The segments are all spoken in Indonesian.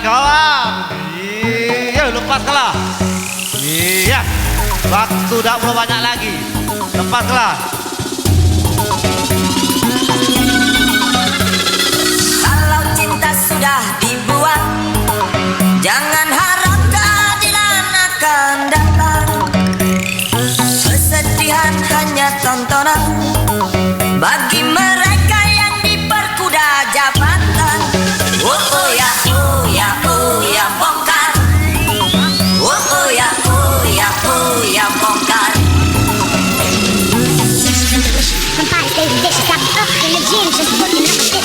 kawan. Iya, lepaskanlah. Iya, waktu tidak perlu banyak lagi. Lepaskanlah. Kalau cinta sudah dibuat, jangan harap keadilan akan datang. Kesedihan hanya tontonan bagi mereka yang diperkuda jabatan. Oh ya, oh ya, oh ya, bongkar. Oh ya, oh ya, oh ya, bongkar. Somebody stay vicious. I'm up in the gym just working on my shit.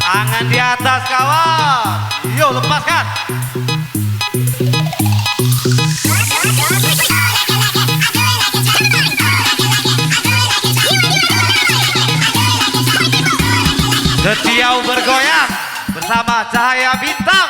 Tangan di atas kawan. Yo, lepaskan. Setiau bergoyang bersama Cahaya Bintang.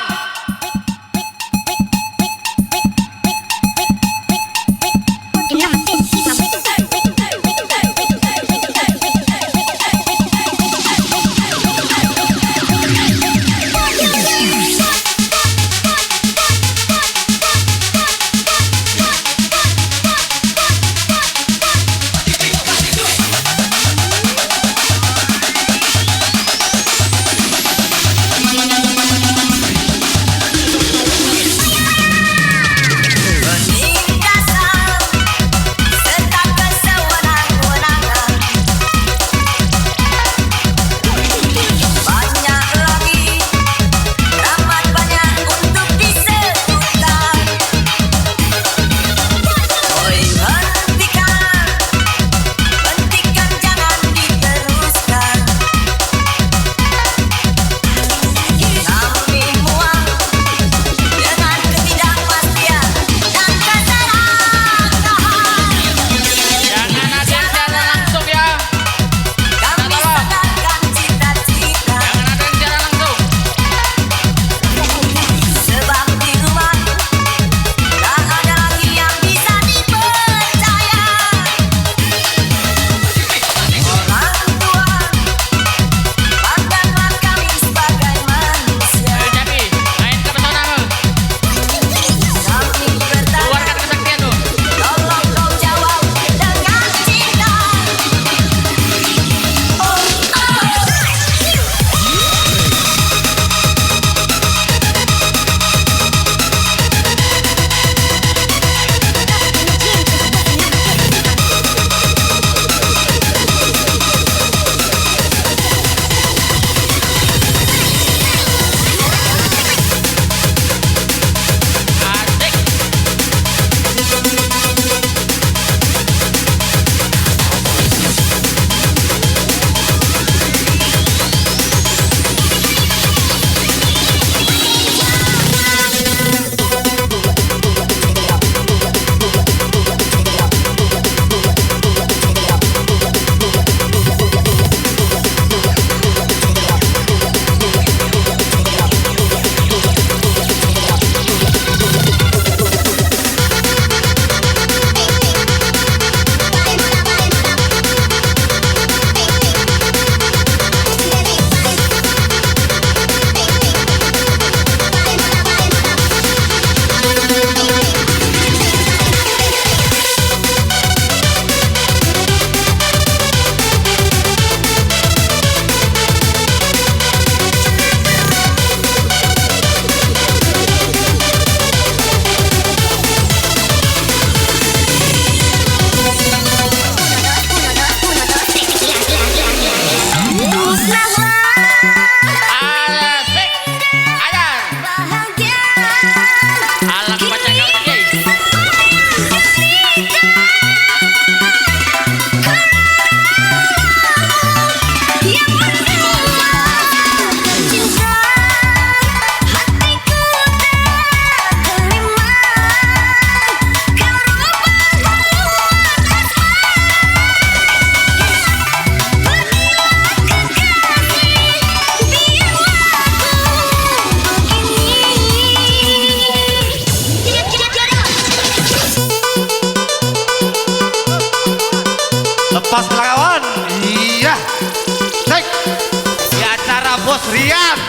Bos Rian,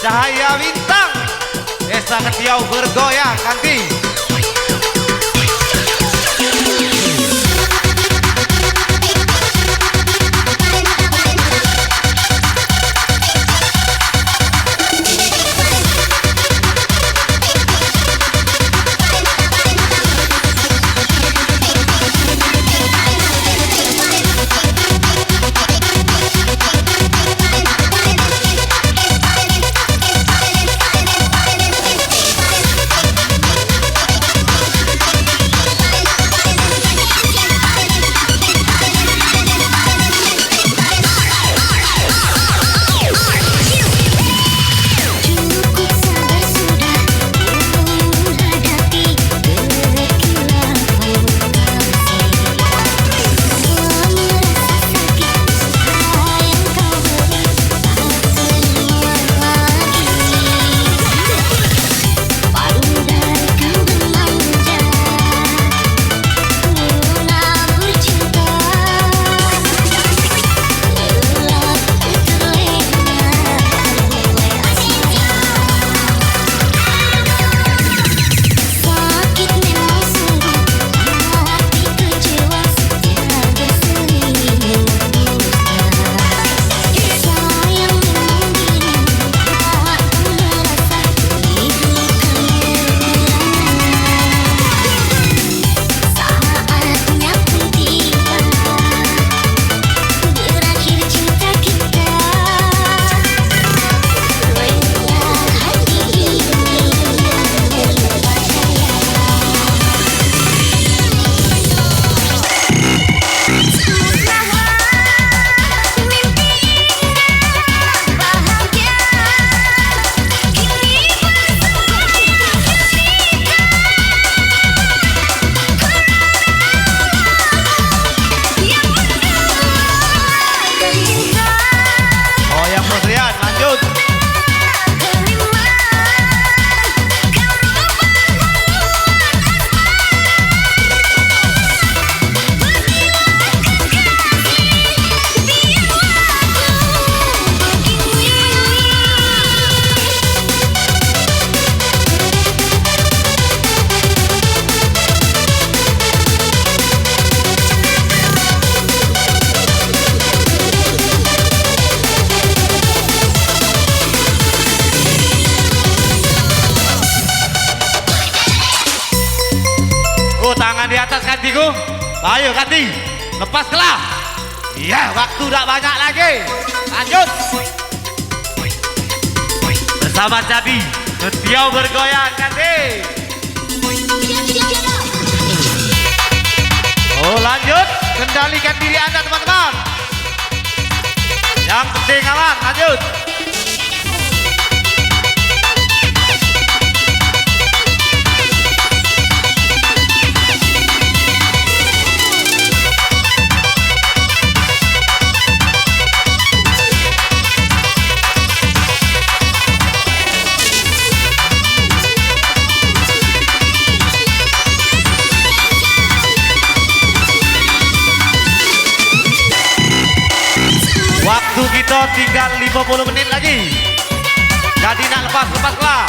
Cahaya Bintang, Desa Ketiau bergoyang Kanti. Tangan di atas Kantiku. Ayo Kanti, lepas kelah. Iya, waktu tidak banyak lagi. Lanjut. Bersama Jadi, Ketiau bergoyang Kanti. Oh lanjut, kendalikan diri Anda teman-teman. Yang penting aman, lanjut. Waktu kita tinggal 50 menit lagi. Jadi nak lepas lah.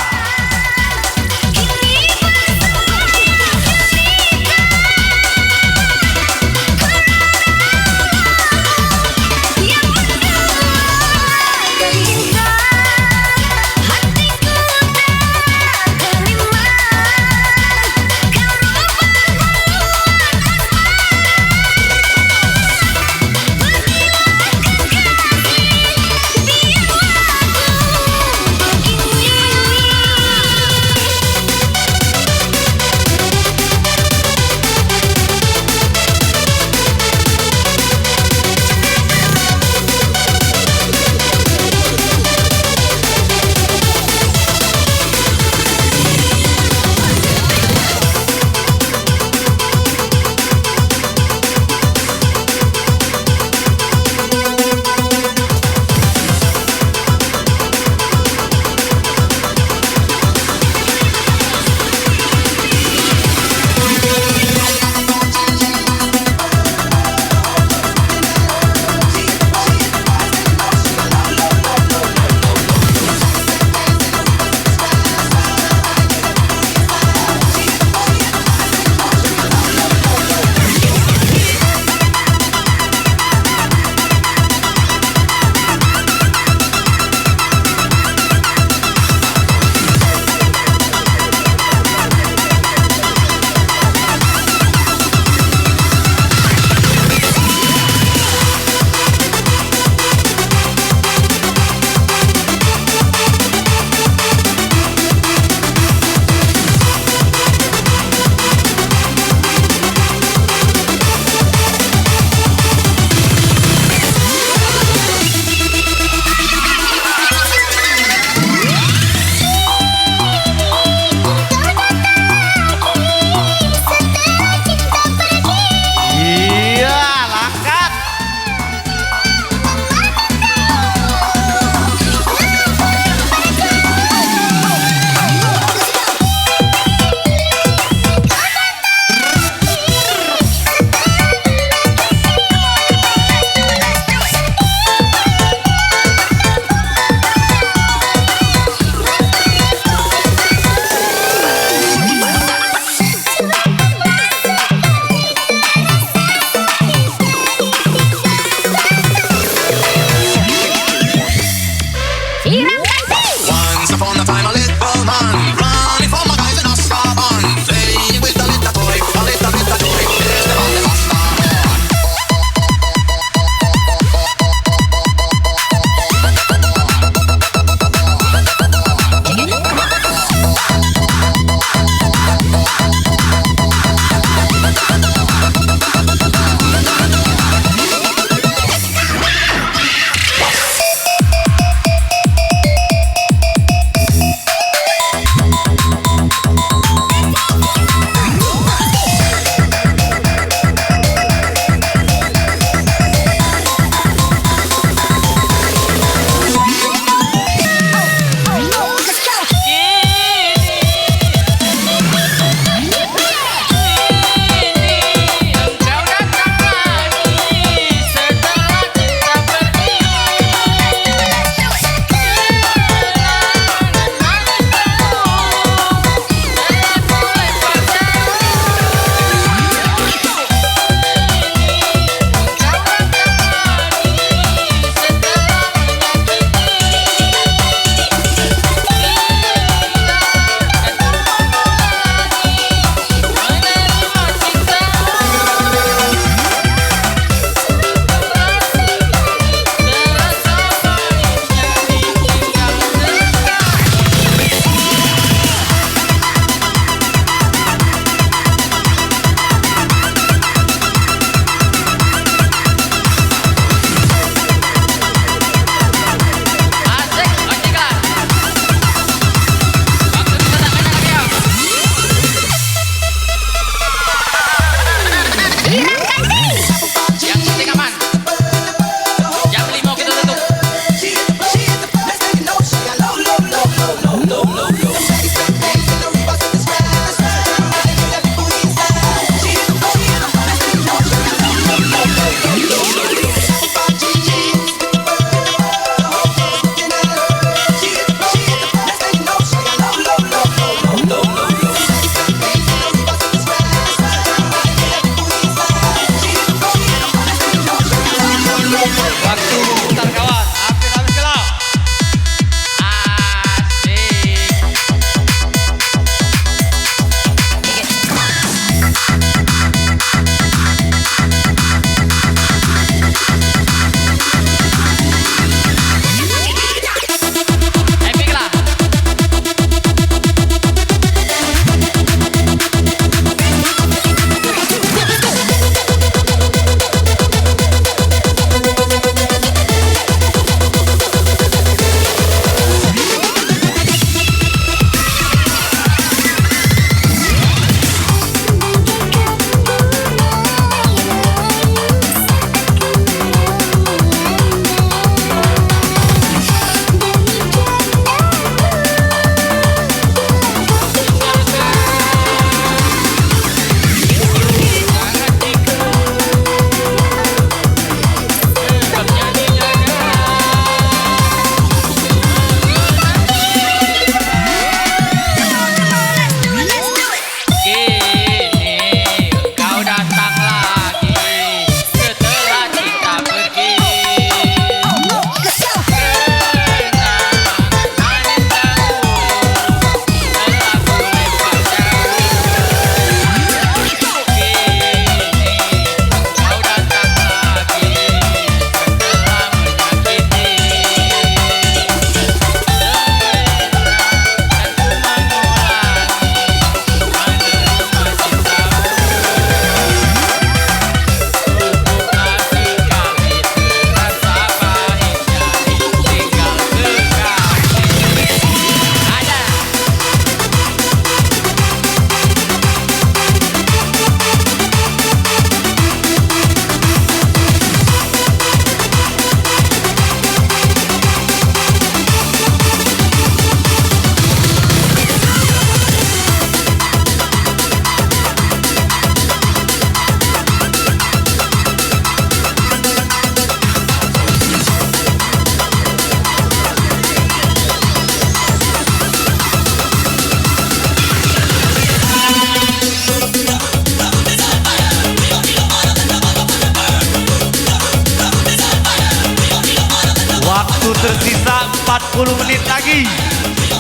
tersisa 40 menit lagi.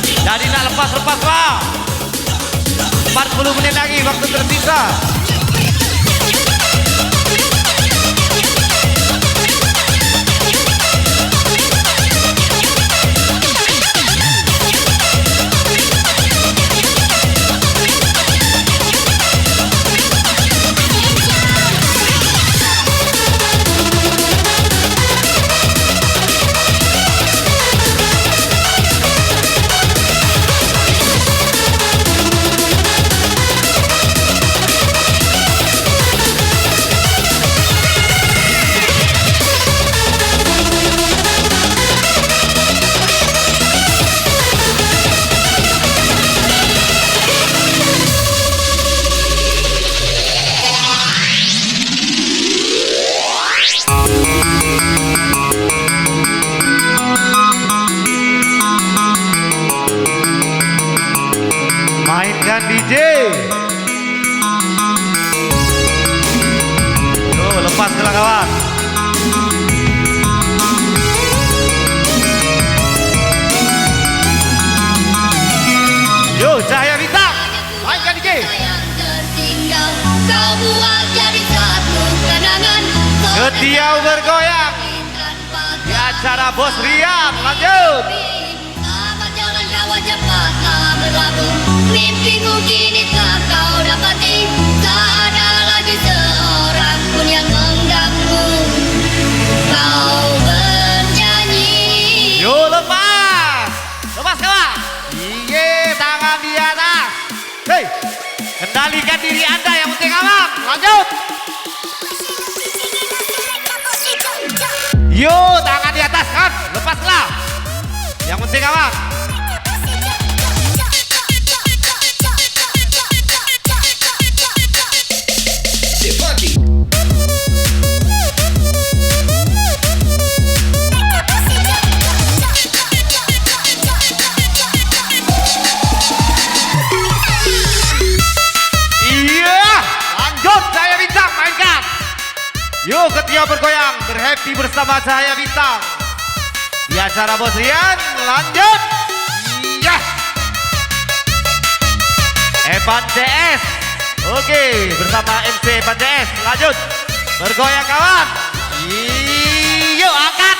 Jadi nak lepas-lepas lah. 40 menit lagi waktu tersisa. Mainkan DJ. Tuh, lepas ke kawan. Yo, Cahaya Bintang. Mainkan DJ. Setiau bergoyang di acara Bos Rian. Lanjut. Mimpimu kini telah kau dapati. Tak ada lagi seorang pun yang mengganggu kau bernyanyi. Yo, lepas. Lepas kawan. Iye, tangan di atas. Hei, kendalikan diri Anda yang penting kawan. Lanjut. Yo, tangan di atas kan. Lepaslah. Yang penting kawan. Yuk ketia bergoyang, berhappy bersama Cahaya Bintang di acara Bos Rian. Lanjut. Iya. Evan CS. Oke, bersama MC Evan CS. Lanjut. Bergoyang kawan. Yuk angkat.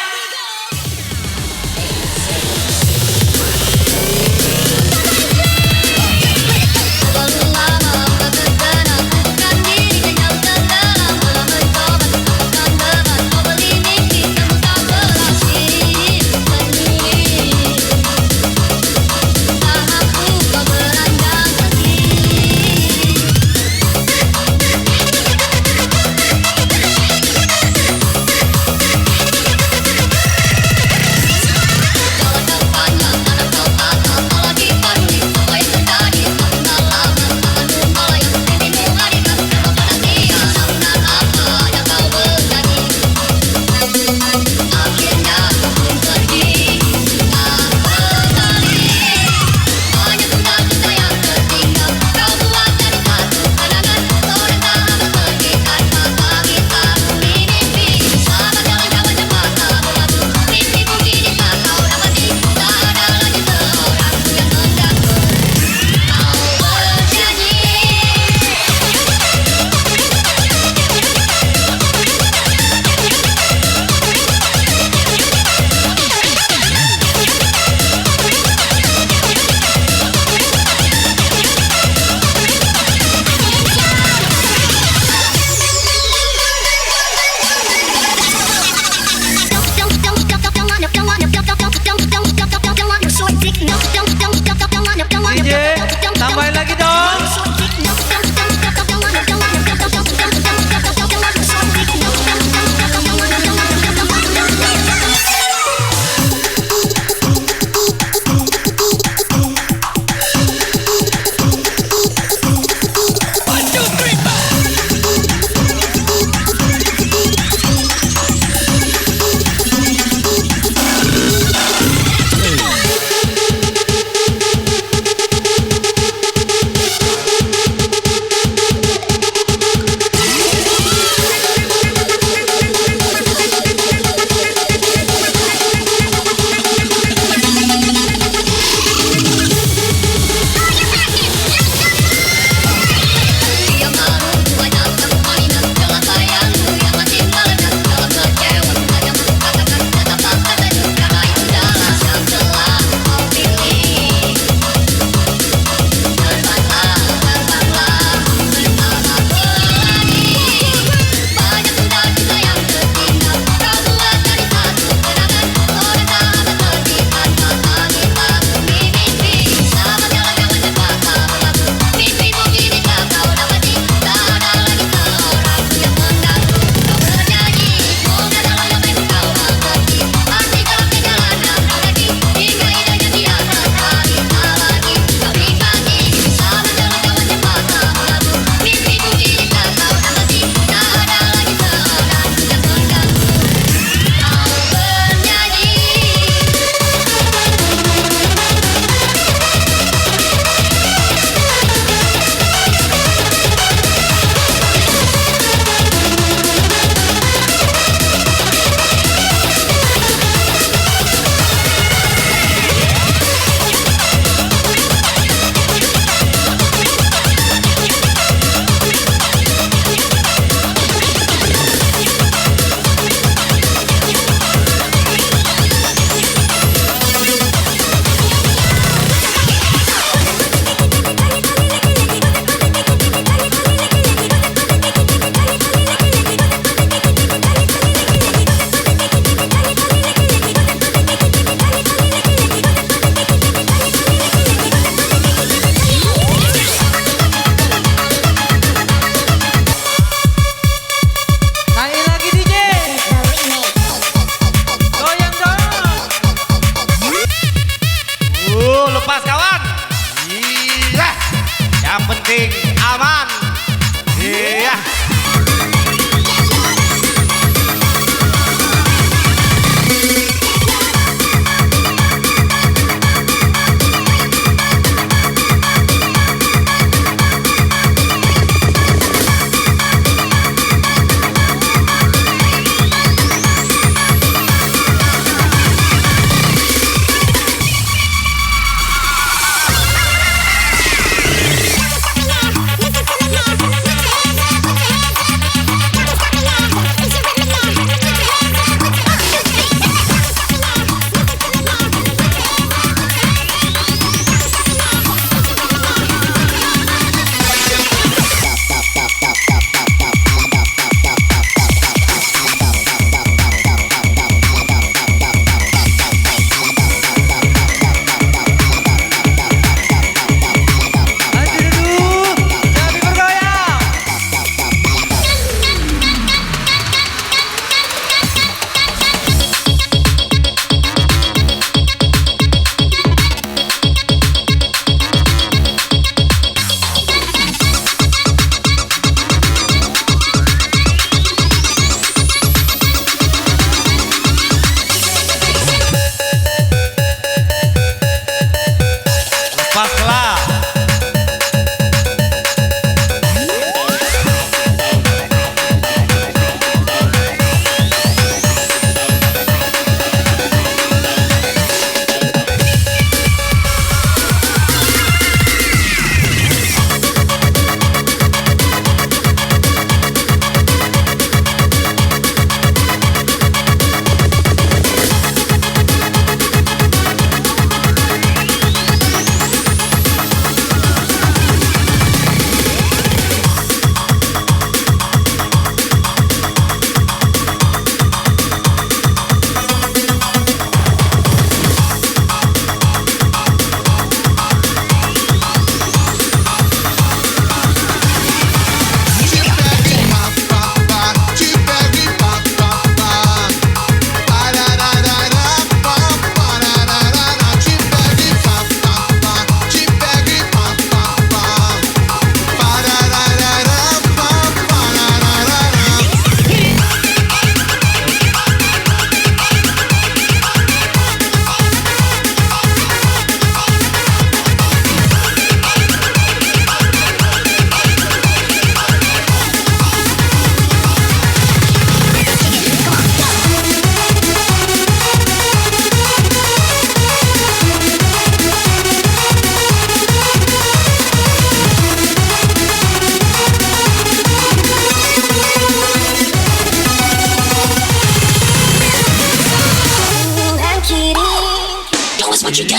Yuk.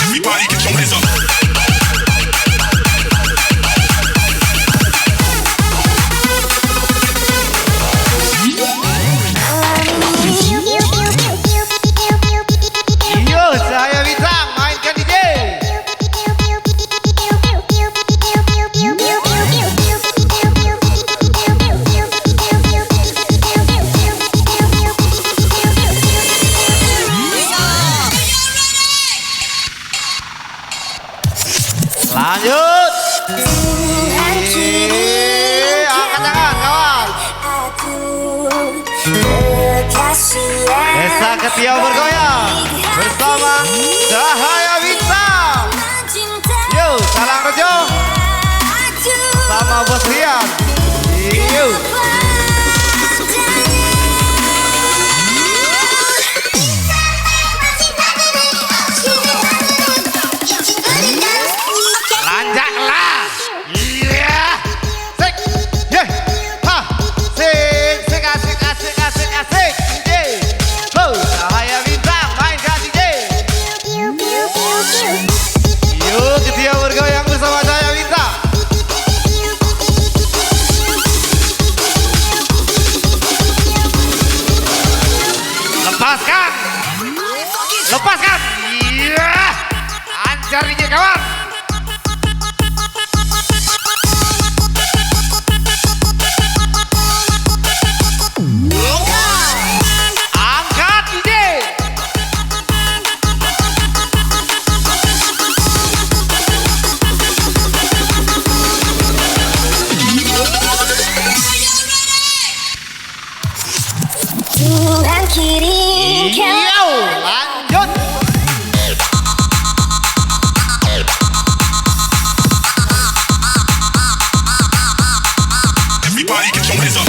Everybody get your hands up. Yo, saya Bintang, mainkan DJ. Lanjut. Angkat tangan, kawan. Desa Ketiau bergoyang bersama Cahaya Bintang. Yuk, Salang Rejo sama Bos Rian. Yuk. Lanjaklah. Iya. Sik. Yeh. Ha. Sik, sik asik asik asik asik. DJ. Ho, Cahaya Bintang mainkan DJ. Yuk, Ketiau bergoyang bersama Cahaya Bintang. Lepaskan. Lepaskan. Iya. Ancar DJ kawan. Angkat DJ. Tuhan kirimkan Yo, lanjut. Everybody get your hands up.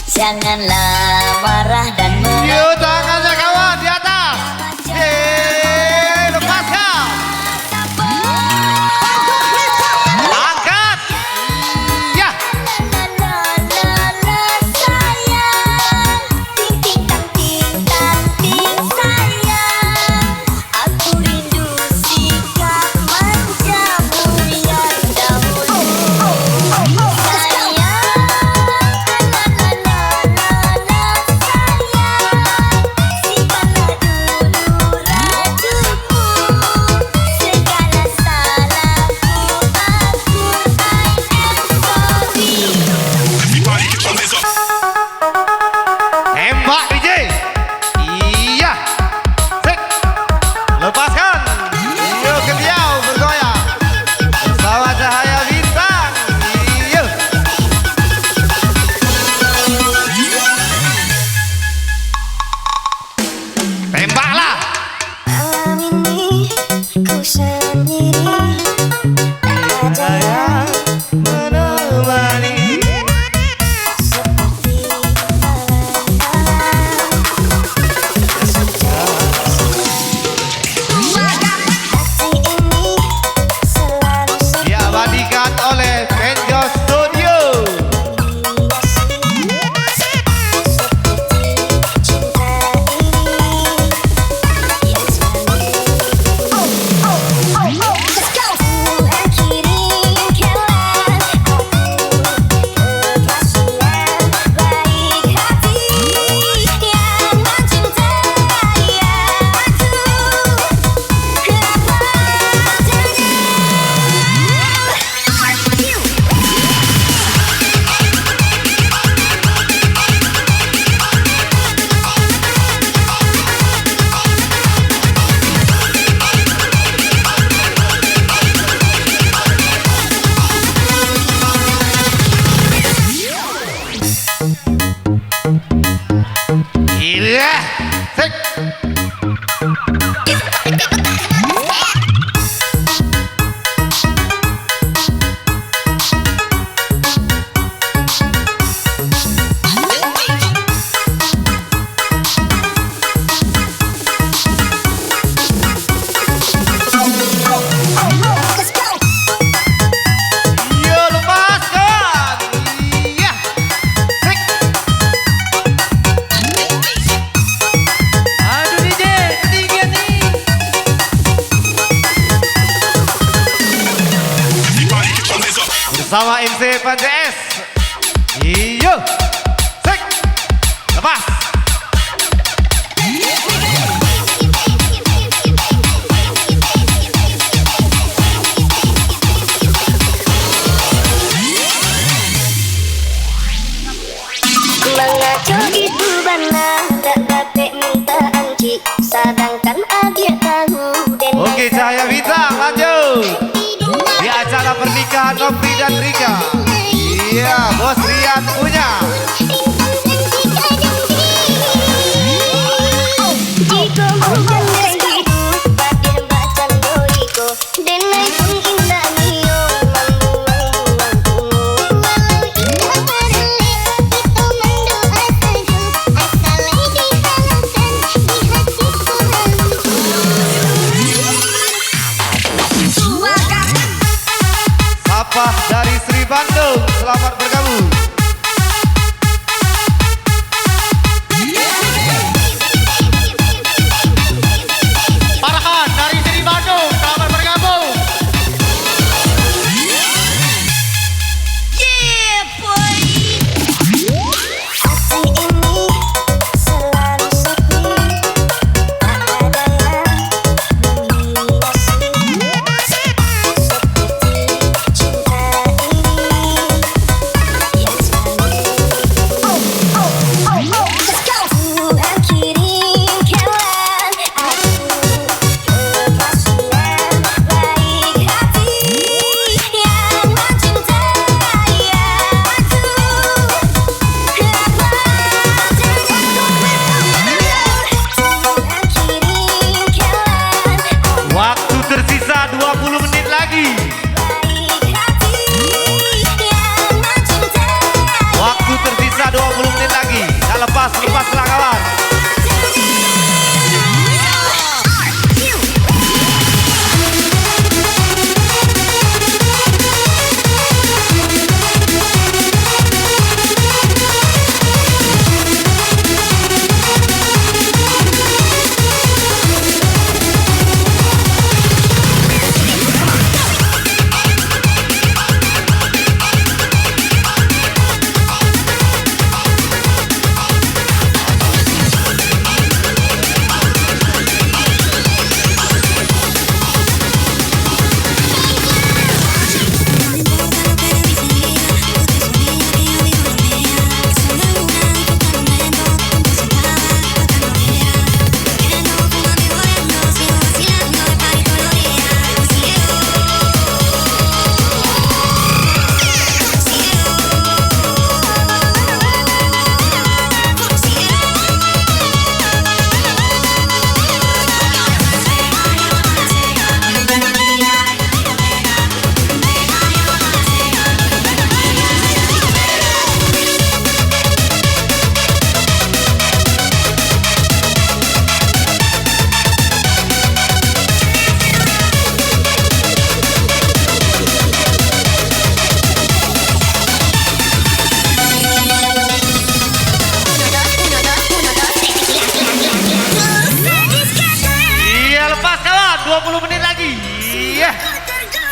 Janganlah marah dan Yuk, tangannya kawan di atas. Lepaskan. Angkat. Ya. Aku rindu sikap manjamu yang dahulu. Sayang, bersama MC Panjas. Iyo, sek, lepas. Mengaco itu bana, tak dapat minta anci, sedangkan adik tahu dan Oke, Cahaya Bintang lanjut di acara pernikahan Nopri dan Rika. Iya, Bos Rian punya. jika bukan begitu, badan bacan doriku, denai pun indah nio, mampu walau indah barale, itu mendoa saja, asalai dihalalkan di hati Tuhan. Sapa dari Sri Bandung, selamat bergabung. Farhan dari Sri Bandung, selamat bergabung. Yeah, boy. Hati ini selalu sepi, tak ada yang menghiasi seperti cinta ini yang selalu. Let's go. Tuhan kirim kawan aku lepas dengan baik hati yang mencintai aku. Waktu tersisa 20 menit lagi. Waktu tersisa 20 menit lagi. Nah, lepas lah kawan. Iya, lepas kawan, 20 menit lagi. Iya.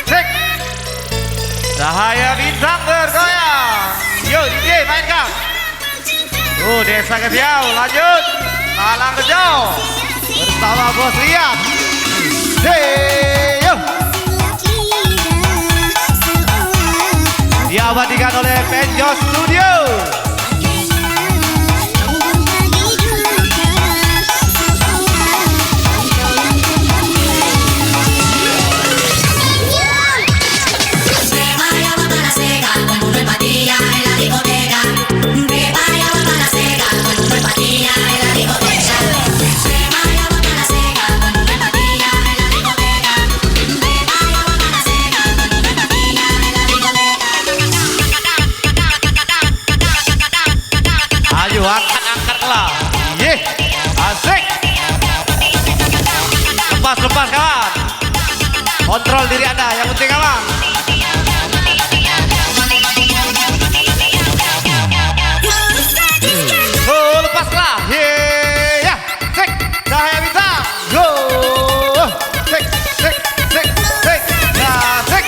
Cek. Cahaya Bintang bergoyang. Yo, DJ mainkan. Desa Ketiau, lanjut. Malang Rejo bersama Bos Rian. Yo. Diabadikan oleh Penjos Studio. Angkat-angkatlah. Yeh, asik. Lepas kawan. Kontrol diri Anda, yang penting kawan. Lepaslah. Ya, sek. Cahaya Bintang. Go. Sek. Ya, sek.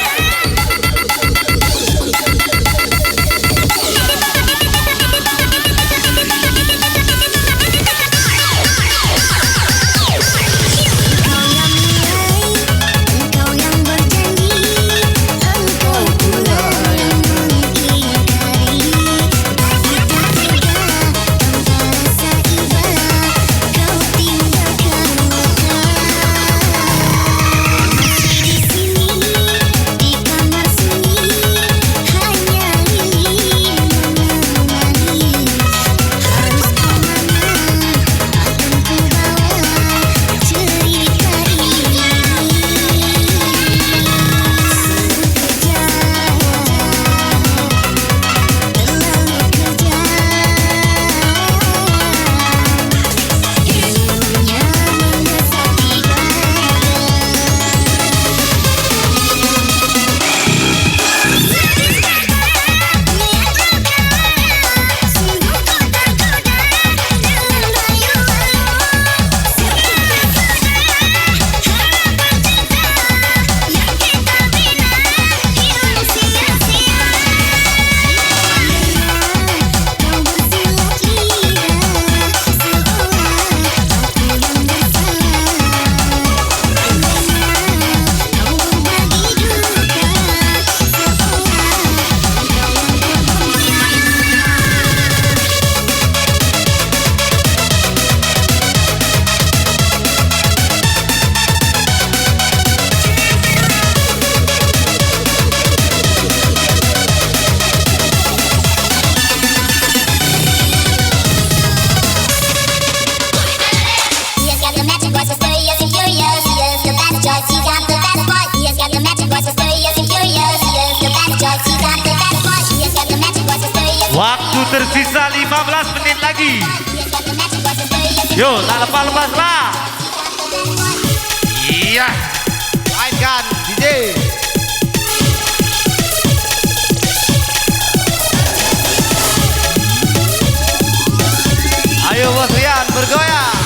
tersisa 15 menit lagi. Yo, tak lepas-lepas lah. Iya. Mainkan DJ. Ayo Bos Rian bergoyang.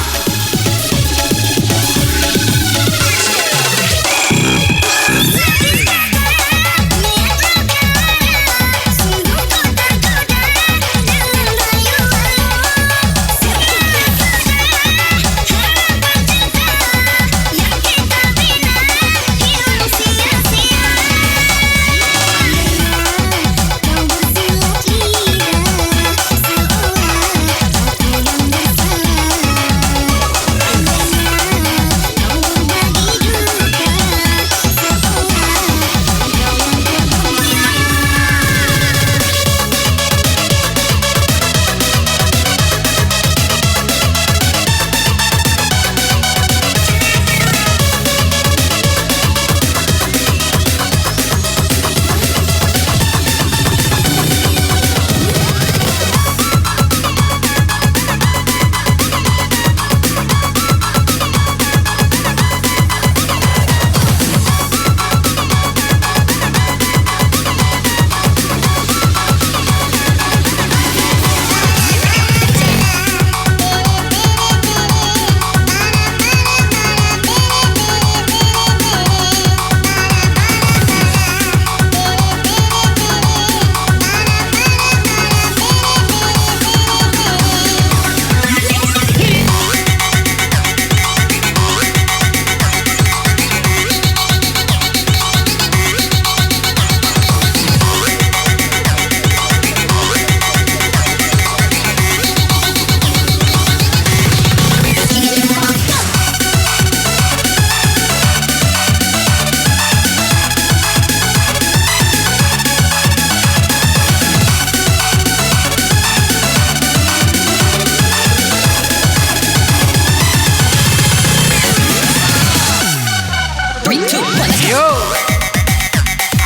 Yo,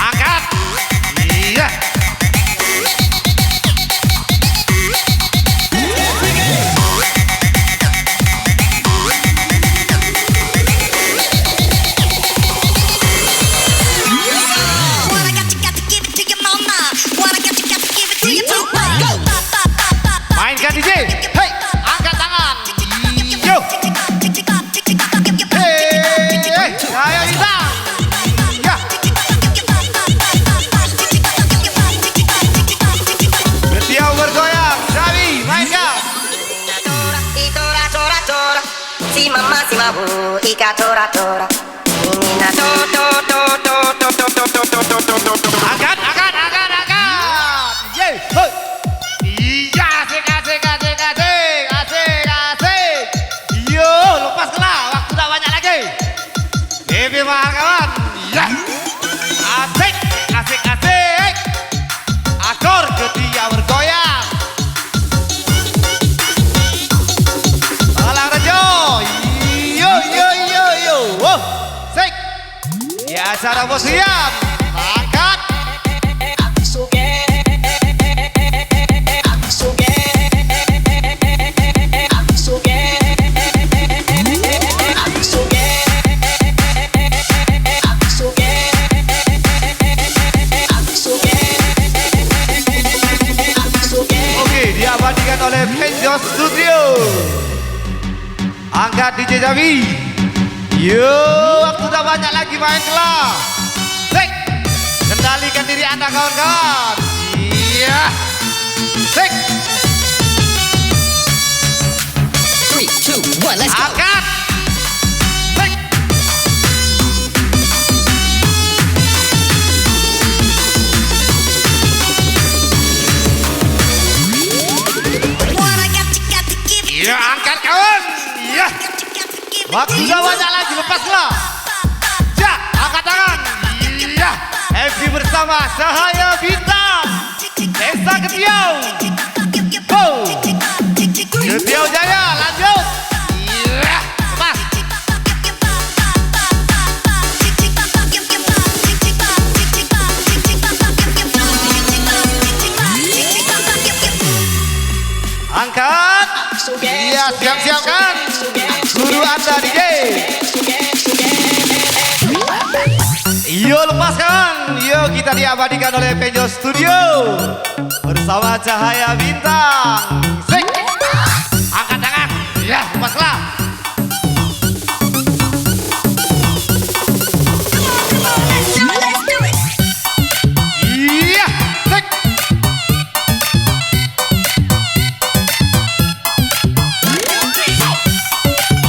angkat, iya. Mainkan DJ, hey, angkat tangan, yo. Ayo bisa. Ya. Betiau bergoyang. Javi, mainkan. Si mama si mabu ika tora tora. Ini na to to to to to to to to to to to to. Angkat. Ye, hey. Iya, asik. Yo, lepas kelah. Waktu tak banyak lagi. Baby kawan. Ya. Asik. Akor ketiga bergoyang. Alang Rejo. Yo. Oh, sik. Di acara Bos Rian. Angkat. Diabadikan oleh Penjos Studio. Angkat DJ Javi. Yo, waktu tak banyak lagi main kelah. Sik. Kendalikan diri Anda kawan-kawan. Iya. Sik. 3, 2, 1, let's go. Angkat. Sik. Iya, angkat kawan. Iya. Waktu tak banyak lagi, lepaslah. Ya, angkat tangan. Iya. Happy bersama Cahaya Bintang. Desa Ketiau. Go. Ketiau Jaya, lanjut. Iya. Lepas. Angkat. Iya, siap-siapkan. Guru Anda DJ. Yuk lepaskan. Yuk kita diabadikan oleh Penjo Studio bersama Cahaya Bintang. Sik. Angkat tangan. Ya, lepaslah. Iya, sik.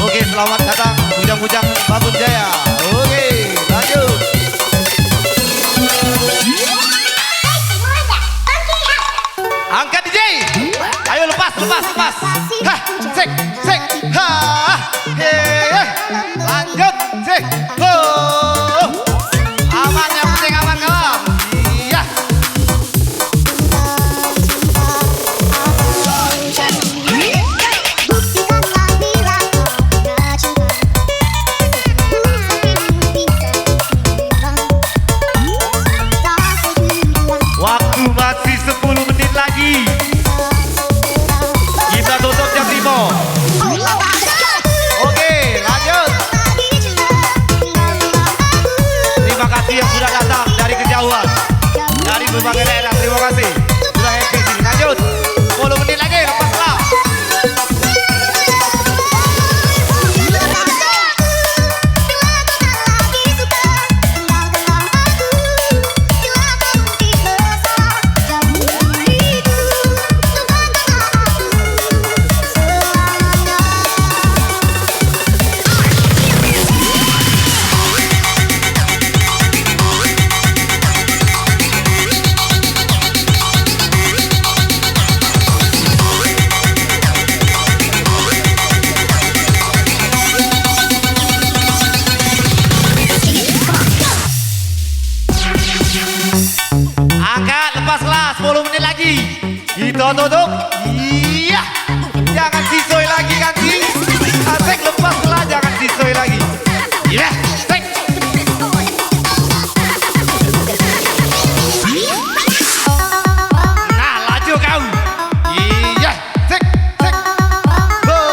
Oke, selamat datang Bujang-Bujang Bangun Jaya. Oke, lanjut. Angkat DJ. Ayo lepas. Hah, sik, sik. Ha, he, lanjut, sik. Oh. Aman, yang penting aman kawan. Iya. Waktu masih 10 menit lagi. Kita tutup jam 5. Oke, lanjut. Terima kasih yang sudah datang dari kejauhan, dari berbagai daerah. Terima kasih sudah happy sini. Lanjut. 10 menit lagi, lepaslah. Angkat, lepaslah, 10 menit lagi. Kita tutup. Iya. Jangan sisoi lagi kanti. Asik, lepaslah, jangan sisoi lagi. Iya, sik. Nah, laju kau. Iya, sik, sik. Oh.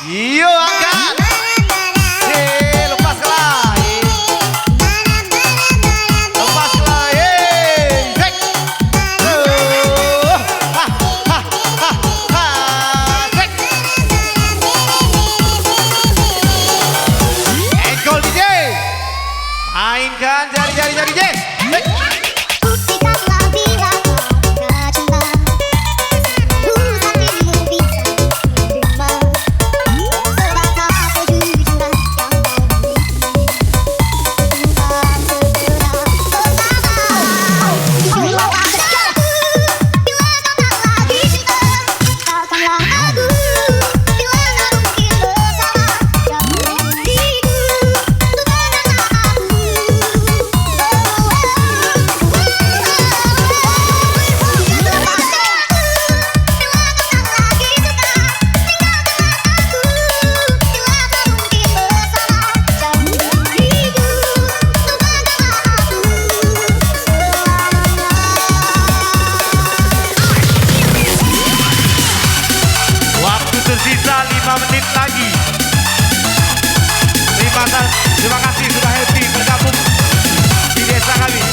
Iyo, angkat. Lepaslah. Lepaslah. Sik. Oh. Ha, ha, ha, ha. Sik. Ekol DJ. Mainkan jari-jari DJ. Sik. Tersisa 5 menit lagi. Terima kasih sudah happy bergabung di desa kami.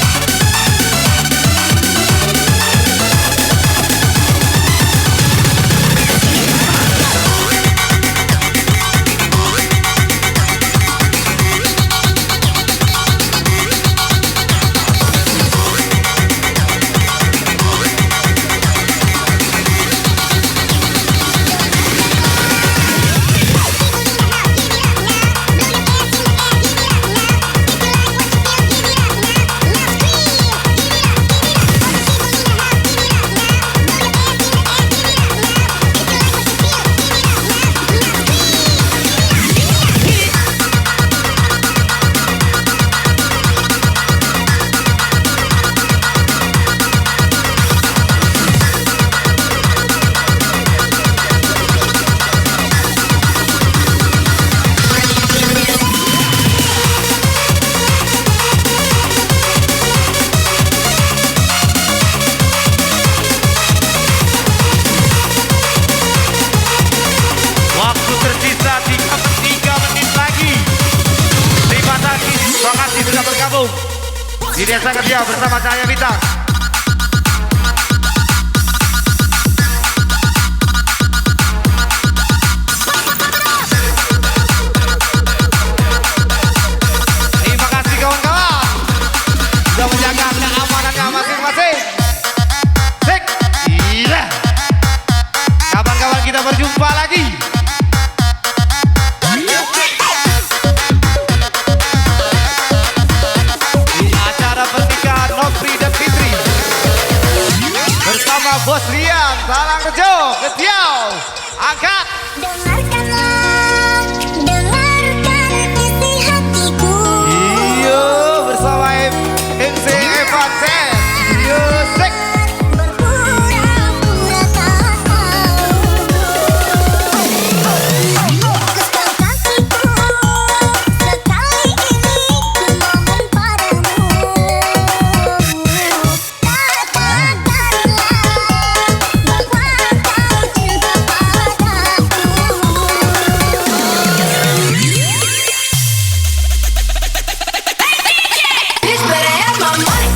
bergabung di Desa Kerja bersama Cahaya Bintang. Terima kasih kawan-kawan sudah menjaga keamanannya masing-masing. Sik, iya. Kapan-kapan kita berjumpa lagi. Di acara pernikahan Nopri dan Fitri bersama Bos Rian, Salang Rejo, Ketiau, angkat. Dengarkanlah, dengarkan isi hatiku. Iyo bersama MC Evan Sen. Iyo sek. Berpura-pura tak tahu. Kekasihku, sekali ini ku mohon padamu. Katakanlah bahwa kau cinta padaku. This better have my money.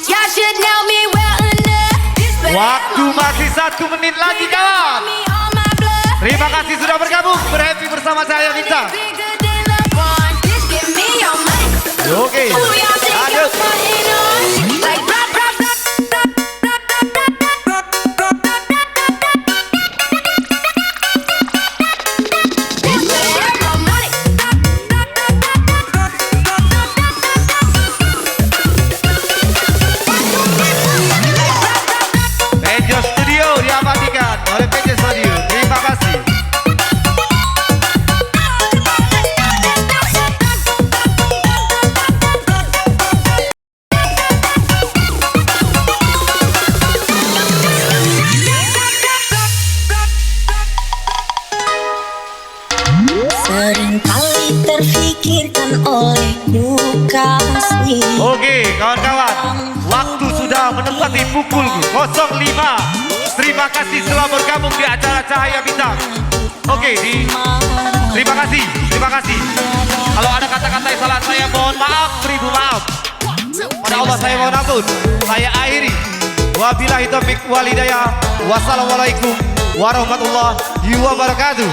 Y'all should know me well enough. This better Waktu masih 1 menit lagi kawan. me on my blood. Terima kasih sudah bergabung, berhappy bersama saya Bintang. Bigger than LeBron. Just give me your money. Oke, Who y'all think lanjut. you're putting on? Like rap, rap, rap, rap, rap, rap, rap, rap, rap. This better have my money. Pejo Studio diabadikan oleh Pejo Studio. Terima kasih. Seringkali terfikirkan olehku kasih. Oke, kawan-kawan, waktu sudah menempati pukul 05. Terima kasih telah bergabung di acara Cahaya Bintang. Oke, terima kasih, terima kasih. Kalau ada kata-kata yang salah saya mohon maaf, beribu maaf. Pada Allah saya mohon ampun. Saya akhiri. Wabillahi taufiq wal hidayah. Wassalamualaikum warahmatullahi wabarakatuh.